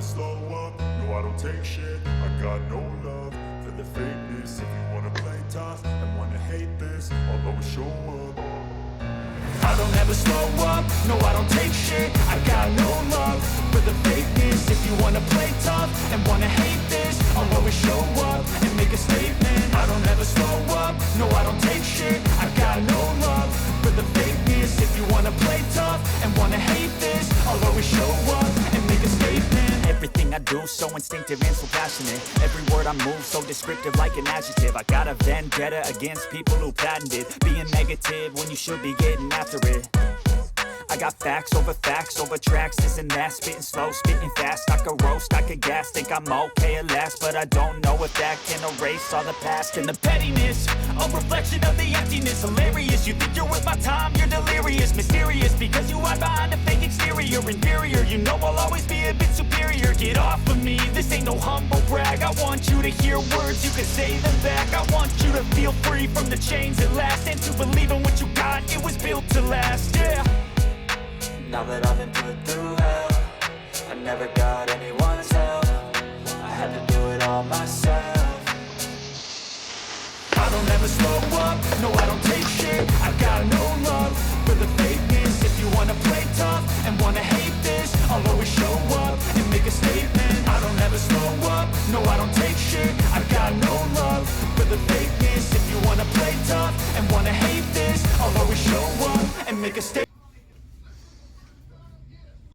slow up, no I don't take shit. I got no love for the fakeness. If you wanna play tough and wanna hate this, I'll always show up. I don't ever slow up, no I don't take shit. I got no love for the fakeness. If you wanna play tough and wanna hate this, I'll always show up and make a statement. I don't ever slow up, no I don't take shit. I got no love for the fakeness. If you wanna play tough and wanna hate this, I'll always show up and make a statement. Everything I do so instinctive and so passionate. Every word I move so descriptive like an adjective. I got a vendetta against people who patented being negative when you should be getting after it. I got facts over tracks, this and that. Spitting slow, spitting fast. I could roast, I could gas. Think I'm okay at last, but I don't know if that can erase all the past. And the pettiness, a reflection of the emptiness. Hilarious, you think you're worth my time, you're delirious. Mysterious, because you hide behind a fake exterior. Inferior, you know I'll always be a bit superior. Get off of me, this ain't no humble brag. I want you to hear words, you can say them back. I want you to feel free from the chains at last, and to believe in what you got, it was built to last, yeah. Now that I've been put through hell, I never got anyone's help. I had to do it all myself. I don't ever slow up, no I don't take shit. I got no love for the fakeness. If you wanna play tough and wanna hate this, I'll always show up and make a statement. I don't ever slow up, no I don't take shit. I got no love for the fakeness. If you wanna play tough and wanna hate this, I'll always show up and make a statement.